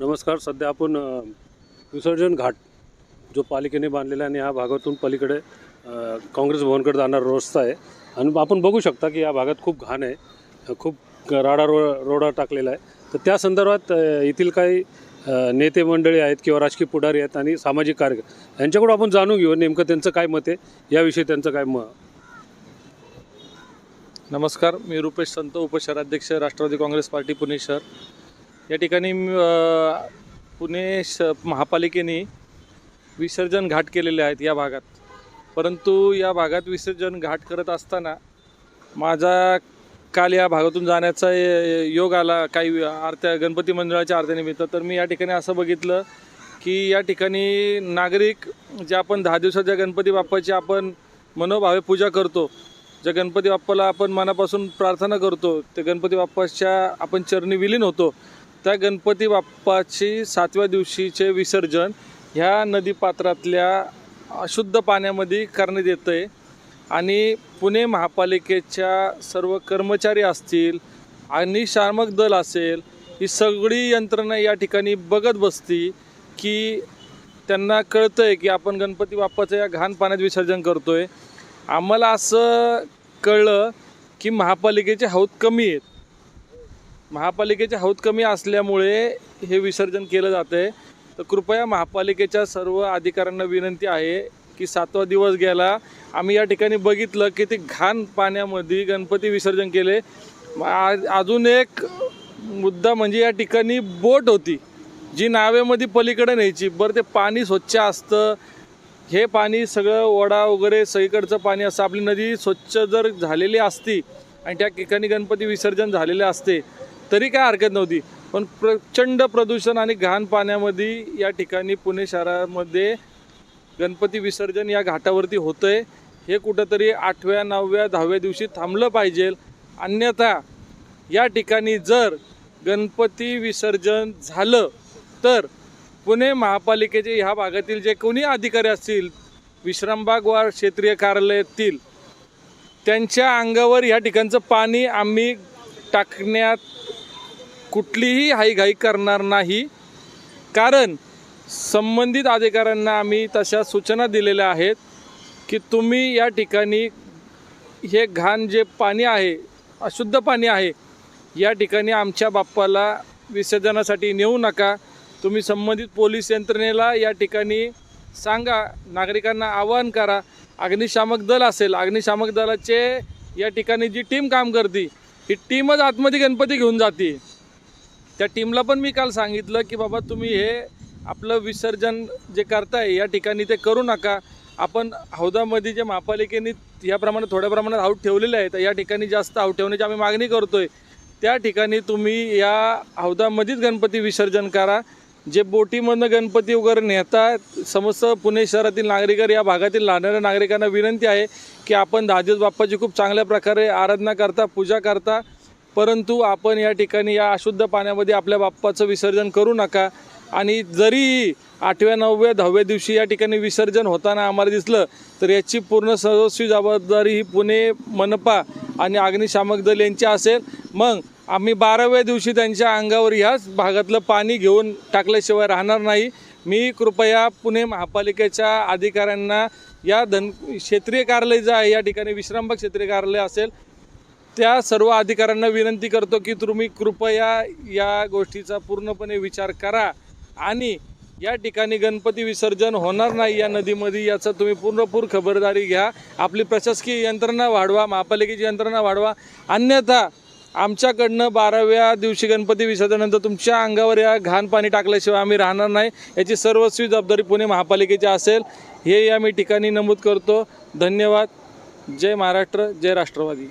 नमस्कार. सध्या आपण विसर्जन घाट जो पालिकेने बांधलेला आहे आणि ह्या भागातून पलीकडे काँग्रेस भवनकडे जाणारा रस्ता आहे आणि आपण बघू शकता की या भागात खूप घाण आहे, खूप रोडा टाकलेला आहे. तर त्या संदर्भात येथील काही नेते मंडळी आहेत किंवा राजकीय पुढारी आहेत आणि सामाजिक कार्यकर्ते यांच्याकडून आपण जाणून घेऊ नेमकं त्यांचं काय मत आहे याविषयी, त्यांचं काय नमस्कार, मी रुपेश संत, उपशहराध्यक्ष राष्ट्रवादी काँग्रेस पार्टी पुणे शहर. या ठिकाणी पुणे महापालिकेने विसर्जन घाट केलेले आहेत या भागात. परंतु या भागात विसर्जन घाट करत असताना माझा काल या भागातून जाण्याचा योग आला काही गणपती मंडळाच्या आरत्यानिमित्त. तर मी या ठिकाणी असं बघितलं की या ठिकाणी नागरिक जे आपण 10 दिवसाच्या गणपती बाप्पाची आपण मनोभावे पूजा करतो, ज्या गणपती बाप्पाला आपण मनापासून प्रार्थना करतो, त्या गणपती बाप्पाच्या आपण चरणी विलीन होतो, त्या गणपती बाप्पाची 7व्या दिवशीचे विसर्जन ह्या नदीपात्रातल्या अशुद्ध पाण्यामध्ये करण्यात येतं आहे. आणि पुणे महापालिकेच्या सर्व कर्मचारी असतील, अग्निशामक दल असेल, ही सगळी यंत्रणा या ठिकाणी बघत बसती की त्यांना कळतं आहे की आपण गणपती बाप्पाचं या घाण पाण्यात विसर्जन करतो आहे. आम्हाला असं कळलं की महापालिकेचे हौद कमी आहेत. महापालिकेचे हौद कमी असल्यामुळे हे विसर्जन केलं जातं आहे. तर कृपया महापालिकेच्या सर्व अधिकाऱ्यांना विनंती आहे की 7वा दिवस गेला, आम्ही या ठिकाणी बघितलं की ते घाण पाण्यामध्ये गणपती विसर्जन केले. अजून एक मुद्दा म्हणजे या ठिकाणी बोट होती जी नावेमध्ये पलीकडे न्यायची. बरं, ते पाणी स्वच्छ असतं, हे पाणी सगळं ओढा वगैरे सगळीकडचं पाणी असं, आपली नदी स्वच्छ जर झालेली असती आणि त्या ठिकाणी गणपती विसर्जन झालेले असते तरी काय हरकत नव्हती. पण प्रचंड प्रदूषण आणि घाण पाण्यामध्ये या ठिकाणी पुणे शहरामध्ये गणपती विसर्जन या घाटावरती होतं आहे. हे कुठंतरी 8व्या 9व्या 10व्या दिवशी थांबलं पाहिजे. अन्यथा या ठिकाणी जर गणपती विसर्जन झालं तर पुणे महापालिकेचे ह्या भागातील जे कोणी अधिकारी असतील, विश्रामबाग वार्ड क्षेत्रीय कार्यालयातील, त्यांच्या अंगावर ह्या ठिकाणचं पाणी आम्ही टाकण्यात कुठलीही हाईघाई करणार नाही. कारण संबंधित अधिकाऱ्यांना आम्ही तशा सूचना दिलेल्या आहेत की तुम्ही या ठिकाणी हे घाण जे पाणी आहे, अशुद्ध पाणी आहे, या ठिकाणी आमच्या बाप्पाला विसर्जनासाठी नेऊ नका. तुम्ही संबंधित पोलीस यंत्रणेला या ठिकाणी सांगा, नागरिकांना आवाहन करा. अग्निशामक दल असेल, अग्निशामक दलाचे या ठिकाणी जी टीम काम करते, ही टीमच आतमध्ये गणपती घेऊन जाते. त्या टीमला पण मी काल सांगितलं की बाबा तुम्ही हे आपलं विसर्जन जे करताय या ठिकाणी ते करू नका. आपण हौदामध्ये जे महापालिकेने याप्रमाणे थोड्या प्रमाणात हौद ठेवलेले आहेत, या ठिकाणी जास्त हौद ठेवण्याची आम्ही मागणी करतोय. त्या ठिकाणी तुम्ही या हौदामध्येच गणपती विसर्जन करा. जे बोटीमधनं गणपती वगैरे नेतात, समस्त पुणे शहरातील नागरिक, या भागातील राहणाऱ्या नागरिकांना विनंती आहे की आपण 10 दिवस बाप्पाची खूप चांगल्या प्रकारे आराधना करता, पूजा करता, परंतु आपण या ठिकाणी या अशुद्ध पाण्यामध्ये आपल्या बाप्पाचं विसर्जन करू नका. आणि जरी 8व्या 9व्या 10व्या दिवशी या ठिकाणी विसर्जन होताना आम्हाला दिसलं तर याची पूर्ण सर्वस्वी जबाबदारी ही पुणे मनपा आणि अग्निशामक दल यांची असेल. मग आम्ही 12व्या दिवशी त्यांच्या अंगावर ह्याच भागातलं पाणी घेऊन टाकल्याशिवाय राहणार नाही. मी कृपया पुणे महापालिकेच्या अधिकाऱ्यांना या क्षेत्रीय कार्यालय जे आहे, या ठिकाणी विश्रामबाग क्षेत्रीय कार्यालय असेल, त्या सर्व अधिकाऱ्यांना विनंती करतो की तुम्ही कृपया या गोष्टीचा पूर्णपणे विचार करा आणि या ठिकाणी गणपती विसर्जन होणार नाही या नदीमध्ये, याचा तुम्ही पूर्णपूर खबरदारी घ्या. आपली प्रशासकीय यंत्रणा वाढवा, महापालिकेची यंत्रणा वाढवा. अन्यथा आमच्याकडनं 12व्या दिवशी गणपती विसर्जनानंतर तुमच्या अंगावर या घाण पाणी टाकल्याशिवाय आम्ही राहणार नाही. याची सर्वस्वी जबाबदारी पुणे महापालिकेची असेल, हे या मी ठिकाणी नमूद करतो. धन्यवाद. जय महाराष्ट्र, जय राष्ट्रवादी.